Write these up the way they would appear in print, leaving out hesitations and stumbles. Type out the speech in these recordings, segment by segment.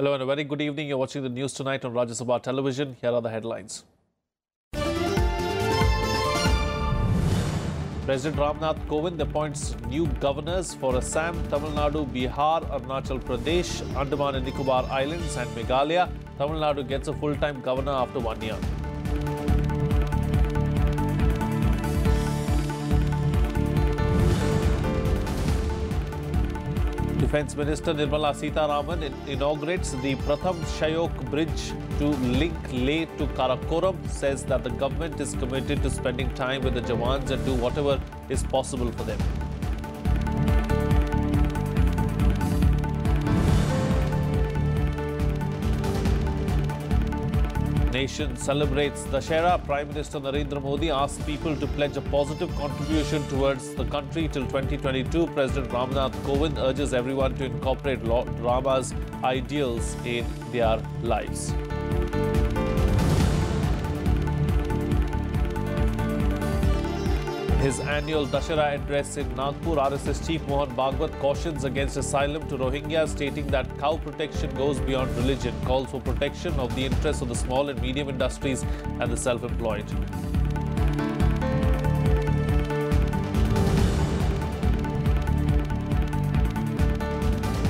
Hello and a very good evening. You're watching the news tonight on Rajya Sabha television. Here are the headlines. President Ramnath Kovind appoints new governors for Assam, Tamil Nadu, Bihar, Arunachal Pradesh, Andaman and Nicobar Islands and Meghalaya. Tamil Nadu gets a full-time governor after 1 year. Defence Minister Nirmala Sitharaman inaugurates the Pratham Shayok Bridge to link Leh to Karakoram, says that the government is committed to spending time with the Jawans and do whatever is possible for them. Nation celebrates Dussehra. Prime Minister Narendra Modi asks people to pledge a positive contribution towards the country till 2022. President Ramnath Kovind urges everyone to incorporate Lord Rama's ideals in their lives. His annual Dussehra address in Nagpur, RSS Chief Mohan Bhagwat cautions against asylum to Rohingyas, stating that cow protection goes beyond religion, calls for protection of the interests of the small and medium industries and the self-employed.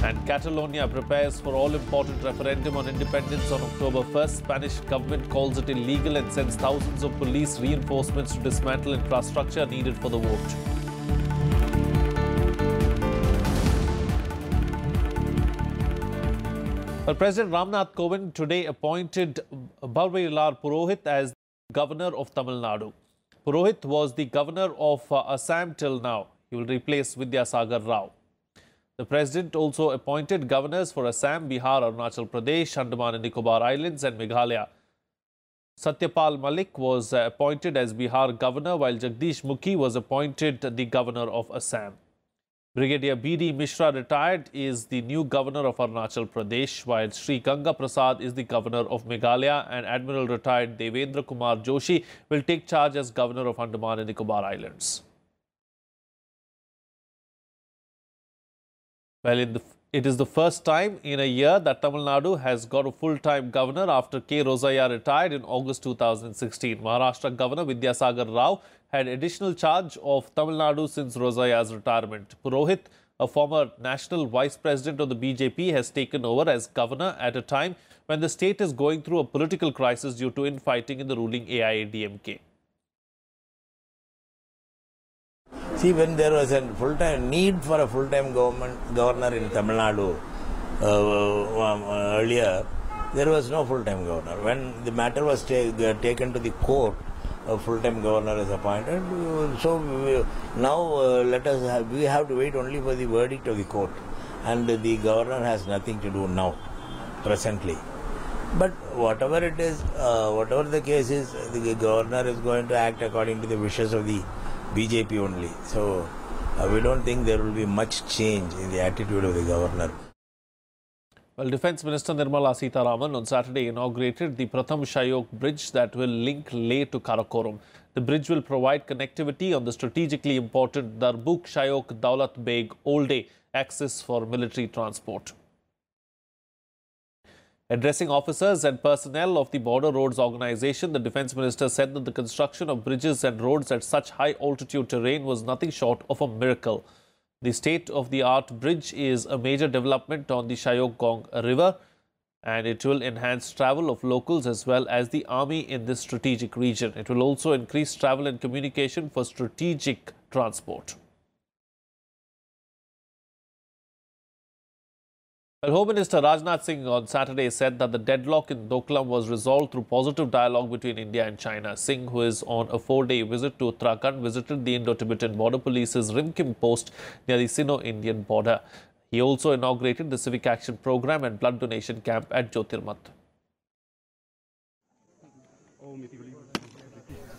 And Catalonia prepares for all-important referendum on independence on October 1st. Spanish government calls it illegal and sends thousands of police reinforcements to dismantle infrastructure needed for the vote. Well, President Ramnath Kovind today appointed Balveelar Purohit as governor of Tamil Nadu. Purohit was the governor of Assam till now. He will replace Vidyasagar Rao. The President also appointed governors for Assam, Bihar, Arunachal Pradesh, Andaman and Nicobar Islands and Meghalaya. Satyapal Malik was appointed as Bihar governor, while Jagdish Mukhi was appointed the governor of Assam. Brigadier B.D. Mishra, retired, is the new governor of Arunachal Pradesh, while Sri Ganga Prasad is the governor of Meghalaya, and Admiral retired Devendra Kumar Joshi will take charge as governor of Andaman and Nicobar Islands. Well, it is the first time in a year that Tamil Nadu has got a full-time governor after K. Rosaya retired in August 2016. Maharashtra Governor Vidyasagar Rao had additional charge of Tamil Nadu since Rosaya's retirement. Purohit, a former national vice president of the BJP, has taken over as governor at a time when the state is going through a political crisis due to infighting in the ruling AIADMK. See, when there was a full-time need for a full-time governor in Tamil Nadu earlier, there was no full-time governor. When the matter was taken to the court, a full-time governor is appointed. So now we have to wait only for the verdict of the court, and the governor has nothing to do now, presently. But whatever it is, whatever the case is, the governor is going to act according to the wishes of the BJP only. So we don't think there will be much change in the attitude of the governor. Well, Defence Minister Nirmala Sitharaman on Saturday inaugurated the Pratham Shayok Bridge that will link Leh to Karakoram. The bridge will provide connectivity on the strategically important Darbuk Shayok Daulat Beg Old Day access for military transport. Addressing officers and personnel of the Border Roads Organisation, the Defence Minister said that the construction of bridges and roads at such high altitude terrain was nothing short of a miracle. The state-of-the-art bridge is a major development on the Shayok Gong River, and it will enhance travel of locals as well as the army in this strategic region. It will also increase travel and communication for strategic transport. Well, Home Minister Rajnath Singh on Saturday said that the deadlock in Doklam was resolved through positive dialogue between India and China. Singh, who is on a 4-day visit to Uttarakhand, visited the Indo-Tibetan Border Police's Rimkim post near the Sino-Indian border. He also inaugurated the Civic Action Program and blood donation camp at Jyotirmat.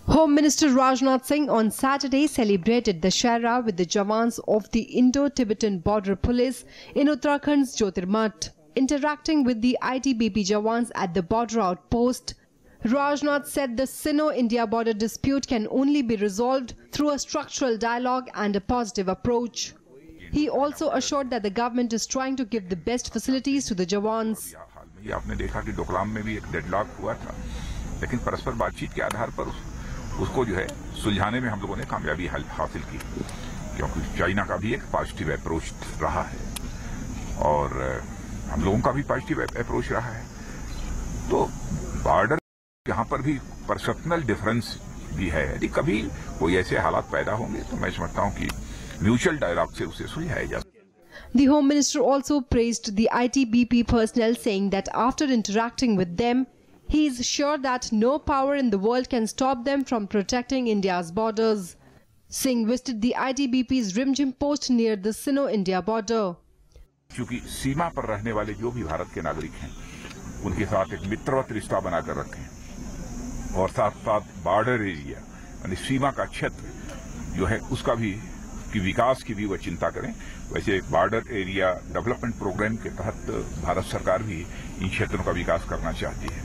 Home Minister Rajnath Singh on Saturday celebrated Dussehra with the Jawans of the Indo-Tibetan Border Police in Uttarakhand's Jyotirmat. Interacting with the ITBP Jawans at the border outpost, Rajnath said the Sino-India border dispute can only be resolved through a structural dialogue and a positive approach. He also assured that the government is trying to give the best facilities to the Jawans. ये आपने देखा कि डोकलाम में भी एक deadlock हुआ था, लेकिन परस्पर बातचीत के आधार पर उसको जो है सुलझाने में हम लोगों ने कामयाबी हासिल की, क्योंकि चाइना का भी एक पॉजिटिव अप्रोच रहा है और हम लोगों का भी पॉजिटिव अप्रोच रहा है। तो बॉर्डर यहाँ पर भी परसेप्शनल डिफरेंस भी है। यदि कभी कोई ऐसे हालात पैदा होंगे तो मैं समझता हूँ कि म्यूचुअल डायलॉग से उसे सुलझाया जा सकता है। The Home Minister also praised the ITBP personnel, saying that after interacting with them, he is sure that no power in the world can stop them from protecting India's borders. Singh visited the ITBP's Rimjim post near the Sino-India border. क्योंकि सीमा पर रहने वाले जो भी भारत के नागरिक हैं, उनके साथ एक मित्रवत रिश्ता बनाकर रखें और साथ साथ बॉर्डर एरिया यानी सीमा का क्षेत्र जो है उसका भी कि विकास की भी वह चिंता करें। वैसे बॉर्डर एरिया डेवलपमेंट प्रोग्राम के तहत भारत सरकार भी इन क्षेत्रों का विकास करना चाहती है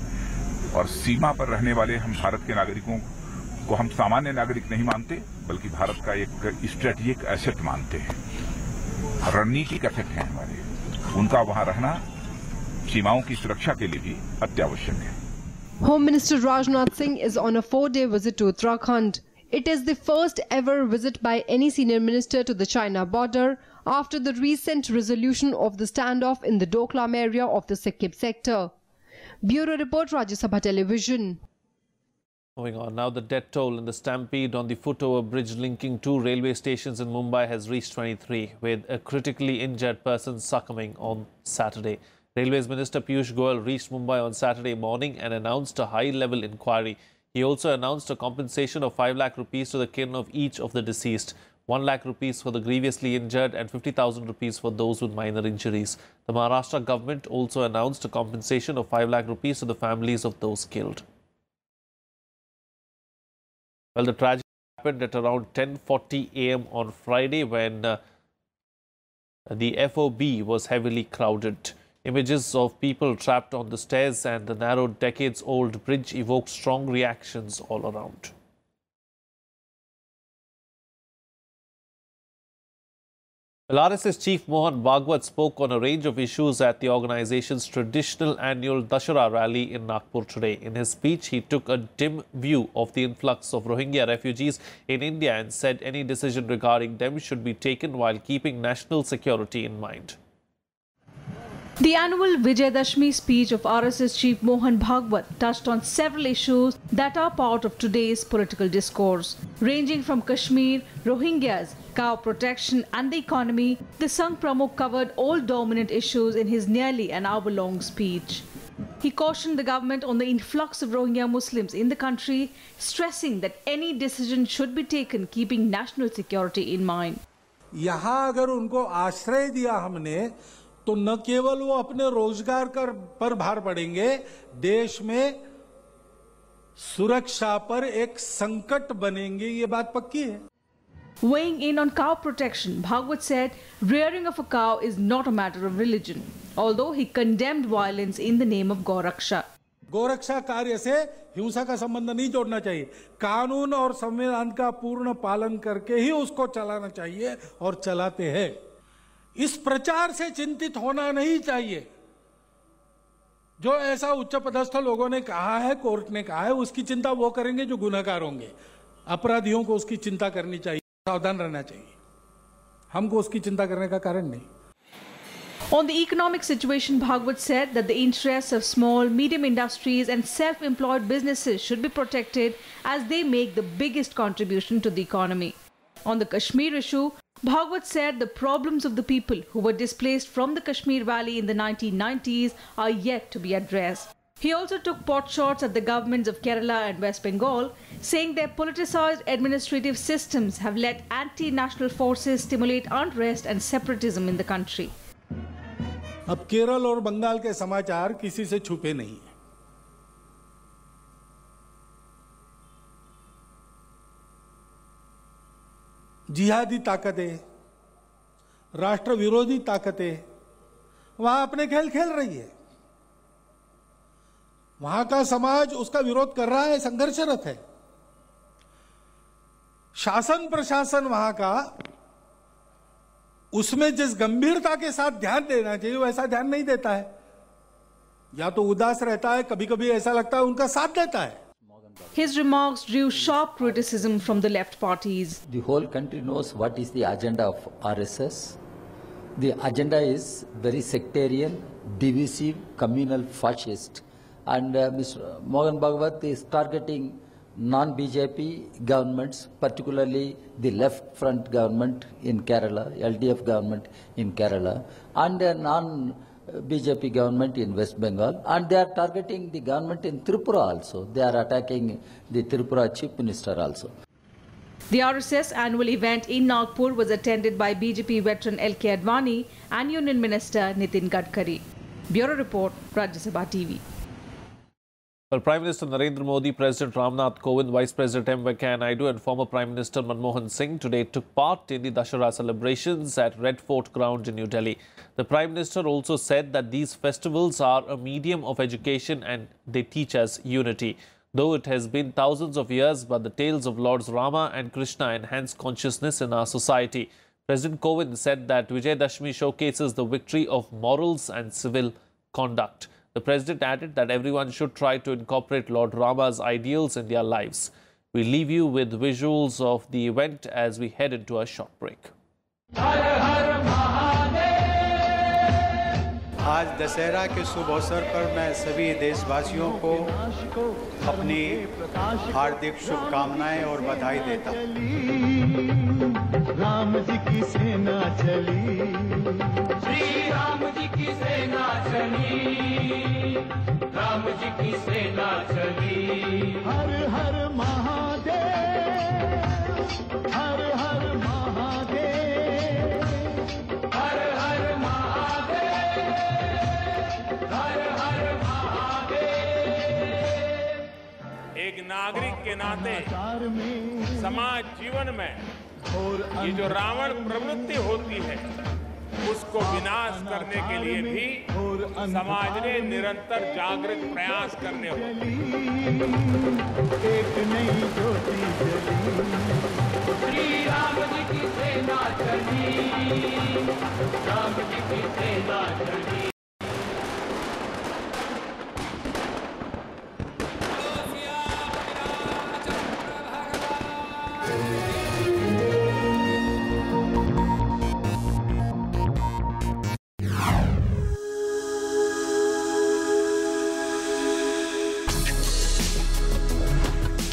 और सीमा पर रहने वाले हम भारत के नागरिकों को हम सामान्य नागरिक नहीं मानते, बल्कि भारत का एक स्ट्रेटेजिक एसेट मानते हैं, रणनीतिक एसेट है हमारे। उनका वहां रहना सीमाओं की सुरक्षा के लिए भी अत्यावश्यक है। Home Minister Rajnath Singh is on a 4-day visit to Uttarakhand. It is the first ever visit by any senior minister to the China border after the recent resolution of the standoff in the Doklam area of the Sept sector. Bureau Report, Rajya Sabha Television. Moving on, now the death toll in the stampede on the footover bridge linking two railway stations in Mumbai has reached 23, with a critically injured person succumbing on Saturday. Railways Minister Piyush Goyal reached Mumbai on Saturday morning and announced a high-level inquiry. He also announced a compensation of 5 lakh rupees to the kin of each of the deceased, 1 lakh rupees for the grievously injured and 50,000 rupees for those with minor injuries. The Maharashtra government also announced a compensation of 5 lakh rupees to the families of those killed. Well, the tragedy happened at around 10:40 a.m. on Friday when the FOB was heavily crowded. Images of people trapped on the stairs and the narrow decades-old bridge evoked strong reactions all around. Well, RSS Chief Mohan Bhagwat spoke on a range of issues at the organization's traditional annual Dashera rally in Nagpur today. In his speech, he took a dim view of the influx of Rohingya refugees in India and said any decision regarding them should be taken while keeping national security in mind. The annual Vijayadashmi speech of RSS Chief Mohan Bhagwat touched on several issues that are part of today's political discourse. Ranging from Kashmir, Rohingyas, cow protection and the economy, the Sangh Pramukh covered all dominant issues in his nearly an hour-long speech. He cautioned the government on the influx of Rohingya Muslims in the country, stressing that any decision should be taken keeping national security in mind. यहाँ अगर उनको आश्रय दिया हमने तो न केवल वो अपने रोजगार पर भार पड़ेंगे, देश में सुरक्षा पर एक संकट बनेंगे, ये बात पक्की है। Weighing in on cow protection, Bhagwat said rearing of a cow is not a matter of religion, although he condemned violence in the name of Gauraksha. गौरक्षा कार्य से हिंसा का संबंध नहीं जोड़ना चाहिए, कानून और संविधान का पूर्ण पालन करके ही उसको चलाना चाहिए और चलाते हैं। इस प्रचार से चिंतित होना नहीं चाहिए। जो ऐसा उच्च पदस्थ लोगों ने कहा है, कोर्ट ने कहा है, उसकी चिंता वो करेंगे जो गुनहगार होंगे। अपराधियों को उसकी चिंता करनी चाहिए, सावधान रहना चाहिए। हमको उसकी चिंता करने का कारण नहीं। On the economic situation, Bhagwat said that the interests of small, medium industries and self-employed businesses should be protected as they make the biggest contribution to the economy. On the Kashmir issue, Bhagwat said the problems of the people who were displaced from the Kashmir Valley in the 1990s are yet to be addressed. He also took potshots at the governments of Kerala and West Bengal, saying their politicized administrative systems have let anti-national forces stimulate unrest and separatism in the country. अब केरल और बंगाल के समाचार किसी से छुपे नहीं है। जिहादी ताकतें, राष्ट्र विरोधी ताकतें वहां अपने खेल खेल रही है। वहां का समाज उसका विरोध कर रहा है, संघर्षरत है। शासन प्रशासन वहां का उसमें जिस गंभीरता के साथ ध्यान देना चाहिए वैसा ध्यान नहीं देता है। या तो उदास रहता है, कभी-कभी ऐसा लगता है उनका साथ देता है. His remarks drew sharp criticism from the left parties. The whole country knows what is the agenda of RSS. The agenda is very sectarian, divisive, communal, fascist. And Mr. Mohan Bhagwat is targeting non-BJP governments, particularly the left front government in Kerala, LDF government in Kerala, and a non-BJP government in West Bengal. And they are targeting the government in Tripura also. They are attacking the Tripura Chief Minister also. The RSS annual event in Nagpur was attended by BJP veteran L.K. Advani and Union Minister Nitin Gadkari. Bureau Report, Rajya Sabha TV. Well, Prime Minister Narendra Modi, President Ramnath Kovind, Vice President M. Venkaiah Naidu and former Prime Minister Manmohan Singh today took part in the Dussehra celebrations at Red Fort grounds in New Delhi. The Prime Minister also said that these festivals are a medium of education and they teach us unity. Though it has been thousands of years, but the tales of Lords Rama and Krishna enhance consciousness in our society. President Kovind said that Vijayadashmi showcases the victory of morals and civil conduct. The President added that everyone should try to incorporate Lord Rama's ideals in their lives. We leave you with visuals of the event as we head into a short break. आज दशहरा के शुभ अवसर पर मैं सभी देशवासियों को अपनी हार्दिक शुभकामनाएं और बधाई देता हूं। राम जी की सेना चली, श्री राम जी की सेना चली, राम जी की सेना चली। हर हर महादेव, हर हर महादेव, हर हर नागरिक के नाते समाज जीवन में ये जो रावण प्रवृत्ति होती है उसको विनाश करने के लिए भी समाज ने निरंतर जागृत प्रयास करने होंगे। एक नई ज्योति जली, श्री राम जी की सेना चली, राम जी की सेना चली।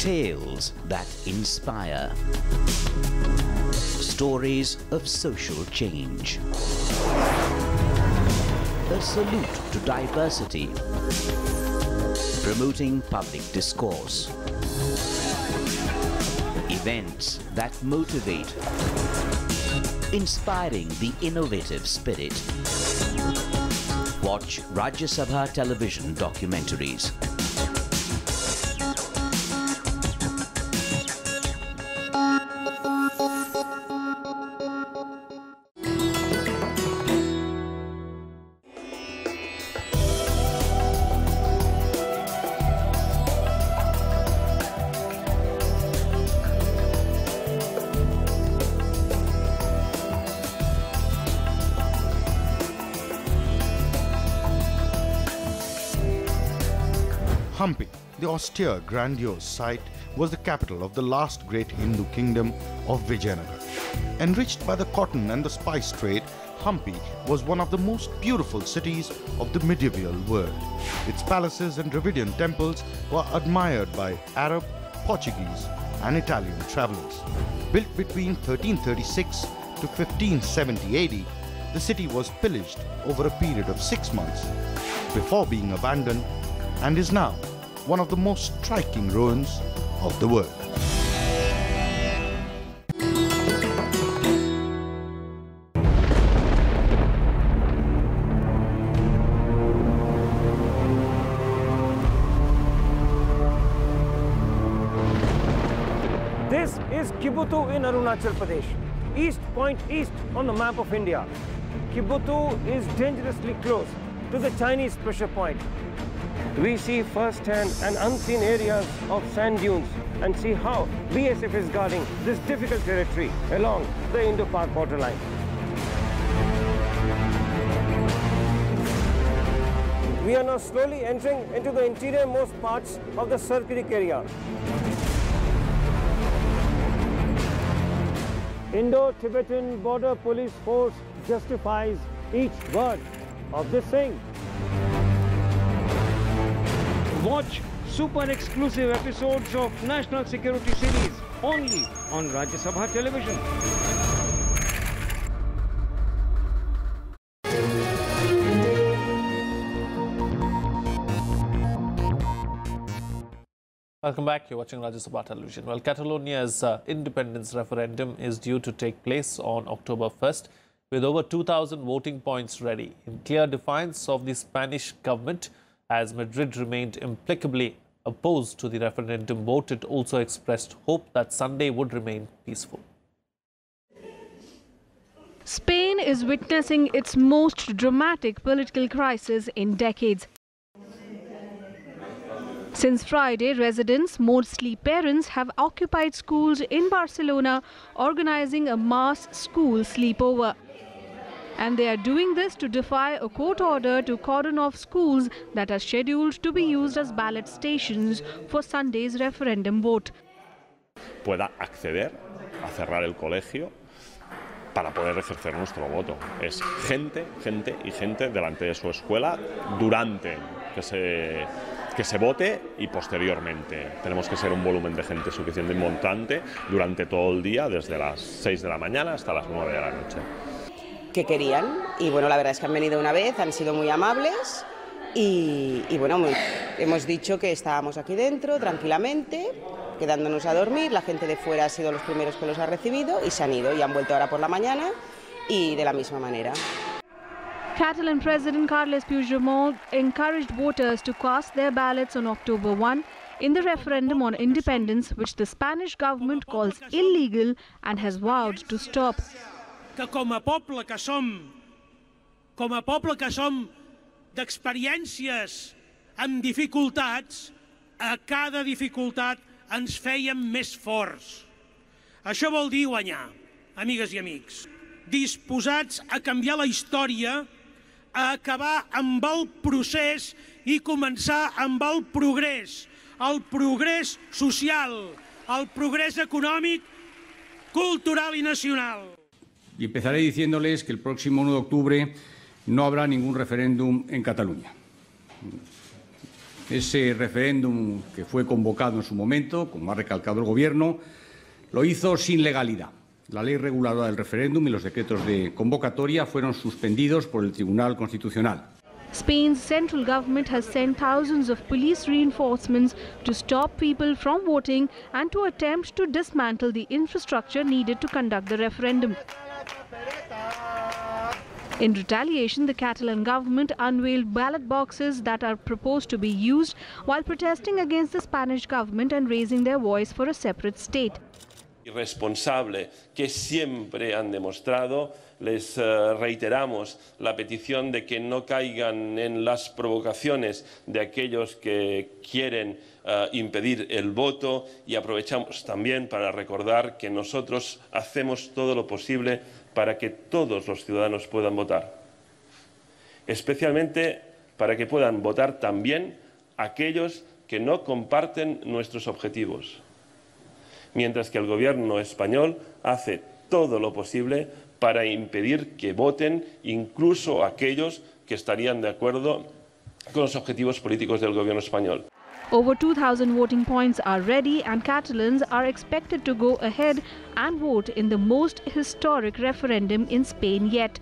Tales that inspire. Stories of social change. A salute to diversity. Promoting public discourse. Events that motivate. Inspiring the innovative spirit. Watch Rajya Sabha television documentaries. Hampi, the austere, grandiose site, was the capital of the last great Hindu kingdom of Vijayanagar. Enriched by the cotton and the spice trade, Hampi was one of the most beautiful cities of the medieval world. Its palaces and Dravidian temples were admired by Arab, Portuguese and Italian travelers. Built between 1336 to 1570 AD, the city was pillaged over a period of 6 months before being abandoned and is now one of the most striking ruins of the world. This is Kibutu in Arunachal Pradesh, East Point East on the map of India. Kibutu is dangerously close to the Chinese pressure point. We see first-hand and unseen areas of sand dunes and see how BSF is guarding this difficult territory along the Indo-Pak borderline. We are now slowly entering into the interior-most parts of the Circuit area. Indo-Tibetan Border Police Force justifies each word of this saying. Watch super exclusive episodes of National Security Series only on Rajya Sabha television. Welcome back. You're watching Rajya Sabha television. Well, Catalonia's independence referendum is due to take place on October 1st with over 2,000 voting points ready, in clear defiance of the Spanish government. As Madrid remained implacably opposed to the referendum vote, it also expressed hope that Sunday would remain peaceful. Spain is witnessing its most dramatic political crisis in decades. Since Friday, residents, mostly parents, have occupied schools in Barcelona, organizing a mass school sleepover. And they are doing this to defy a court order to cordon off schools that are scheduled to be used as ballot stations for Sunday's referendum vote. Pueda acceder a cerrar el colegio para poder ejercer nuestro voto. Es gente delante de su escuela durante que se vote y posteriormente. Tenemos que ser un volumen de gente suficiente y montante durante todo el día, desde las 6 de la mañana hasta las 9 de la noche. Que querían, y bueno, la verdad es que han venido una vez, han sido muy amables y bueno, hemos dicho que estábamos aquí dentro tranquilamente, quedándonos a dormir. La gente de fuera ha sido los primeros que los ha recibido y se han ido y han vuelto ahora por la mañana y de la misma manera. Catalan President Carles Puigdemont encouraged voters to cast their ballots on October 1 in the referendum on independence, which the Spanish government calls illegal and has vowed to stop. Que com a poble que som d'experiències amb dificultats, a cada dificultat ens fèiem més forts. Això vol dir guanyar, amigues i amics. Disposats a canviar la història, a acabar amb el procés i començar amb el progrés social, el progrés econòmic, cultural y nacional. Y empezaré diciéndoles que el próximo 1 de octubre no habrá ningún referéndum en Cataluña. Ese referéndum que fue convocado en su momento, como ha recalcado el Gobierno, lo hizo sin legalidad. La ley reguladora del referéndum y los decretos de convocatoria fueron suspendidos por el Tribunal Constitucional. Spain's central government has sent thousands of police reinforcements to stop people from voting and to attempt to dismantle the infrastructure needed to conduct the referendum. In retaliation, the Catalan government unveiled ballot boxes that are proposed to be used while protesting against the Spanish government and raising their voice for a separate state. Irresponsable que siempre han demostrado, les reiteramos la petición de que no caigan en las provocaciones de aquellos que quieren impedir el voto, y aprovechamos también para recordar que nosotros hacemos todo lo posible para que todos los ciudadanos puedan votar, especialmente para que puedan votar también aquellos que no comparten nuestros objetivos, mientras que el Gobierno español hace todo lo posible para impedir que voten incluso aquellos que estarían de acuerdo con los objetivos políticos del Gobierno español. Over 2,000 voting points are ready and Catalans are expected to go ahead and vote in the most historic referendum in Spain yet.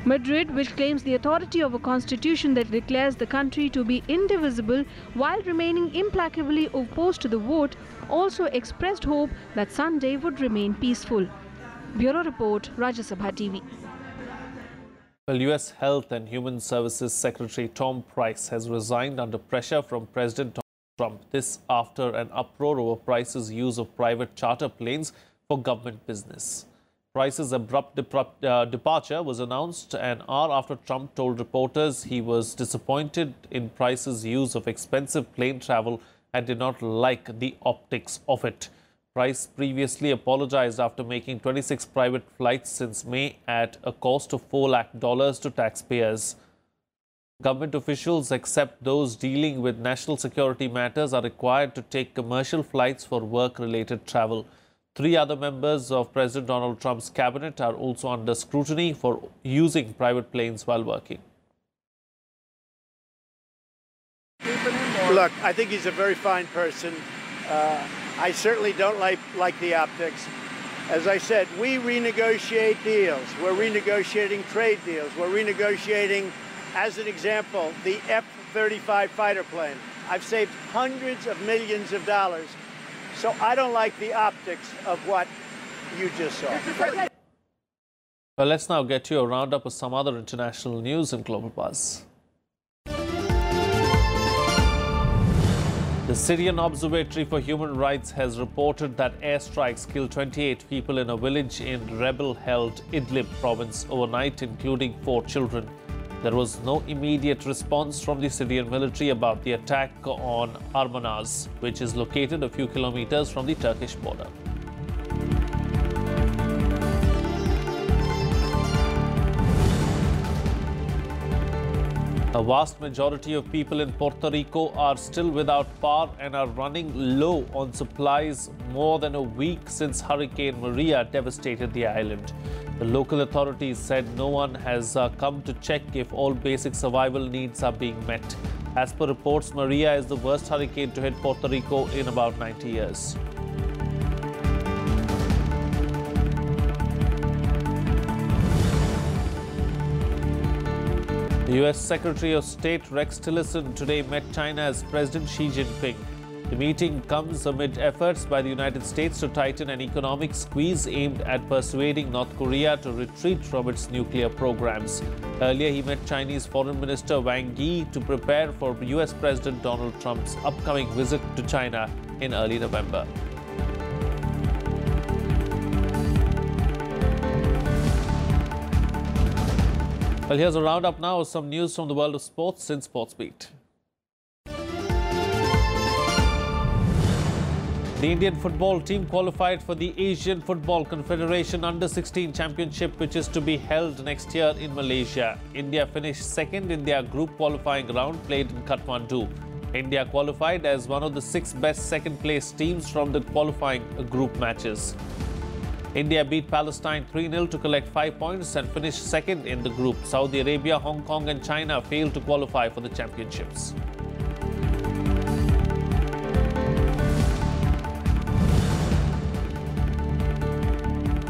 Madrid, which claims the authority of a constitution that declares the country to be indivisible while remaining implacably opposed to the vote, also expressed hope that Sunday would remain peaceful. Bureau Report, Rajya Sabha TV. Well, U.S. Health and Human Services Secretary Tom Price has resigned under pressure from President Trump. This after an uproar over Price's use of private charter planes for government business. Price's abrupt departure was announced an hour after Trump told reporters he was disappointed in Price's use of expensive plane travel and did not like the optics of it. Price previously apologized after making 26 private flights since May at a cost of $4 lakh to taxpayers. Government officials, except those dealing with national security matters, are required to take commercial flights for work-related travel. 3 other members of President Donald Trump's cabinet are also under scrutiny for using private planes while working. Look, I think he's a very fine person. I certainly don't like the optics. As I said, we renegotiate deals. We're renegotiating trade deals. We're renegotiating, as an example, the F-35 fighter plane. I've saved hundreds of millions of dollars. So I don't like the optics of what you just saw. Well, let's now get you a roundup of some other international news in Global Buzz. The Syrian Observatory for Human Rights has reported that airstrikes killed 28 people in a village in rebel-held Idlib province overnight, including 4 children. There was no immediate response from the Syrian military about the attack on Armanaz, which is located a few kilometers from the Turkish border. A vast majority of people in Puerto Rico are still without power and are running low on supplies more than a week since Hurricane Maria devastated the island. The local authorities said no one has come to check if all basic survival needs are being met. As per reports, Maria is the worst hurricane to hit Puerto Rico in about 90 years. The U.S. Secretary of State Rex Tillerson today met China's President Xi Jinping. The meeting comes amid efforts by the United States to tighten an economic squeeze aimed at persuading North Korea to retreat from its nuclear programs. Earlier, he met Chinese Foreign Minister Wang Yi to prepare for U.S. President Donald Trump's upcoming visit to China in early November. Well, here's a roundup now of some news from the world of sports in Sports Beat. The Indian football team qualified for the Asian Football Confederation Under-16 Championship, which is to be held next year in Malaysia. India finished second in their group qualifying round played in Kathmandu. India qualified as one of the 6 best second-place teams from the qualifying group matches. India beat Palestine 3-0 to collect 5 points and finished second in the group. Saudi Arabia, Hong Kong and China failed to qualify for the championships.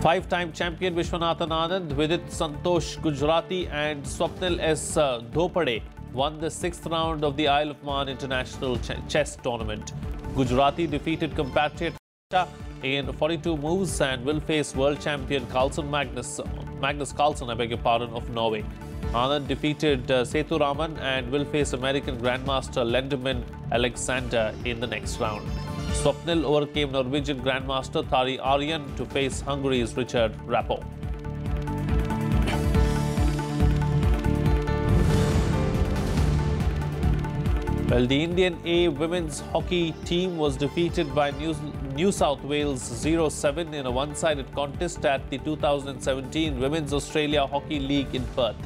Five-time champion Vishwanathan Anand, Vidit Santosh Gujarati and Swapnil S. Dhopade won the 6th round of the Isle of Man International Chess Tournament. Gujarati defeated compatriot in 42 moves and will face world champion Magnus Carlsen, of Norway. Anand defeated Sethu Raman and will face American Grandmaster Lenderman Alexander in the next round. Swapnil overcame Norwegian Grandmaster Thari Aryan to face Hungary's Richard Rappo. Well, the Indian A women's hockey team was defeated by New South Wales 0-7 in a one-sided contest at the 2017 Women's Australia Hockey League in Perth.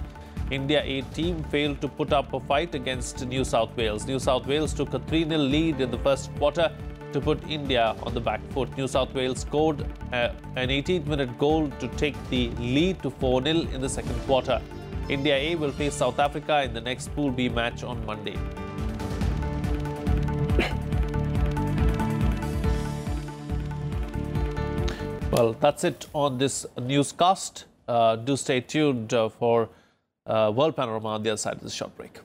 India A team failed to put up a fight against New South Wales. New South Wales took a 3-0 lead in the first quarter to put India on the back foot. New South Wales scored an 18th-minute goal to take the lead to 4-0 in the second quarter. India A will face South Africa in the next Pool B match on Monday. Well, that's it on this newscast. Do stay tuned for World Panorama on the other side of this short break.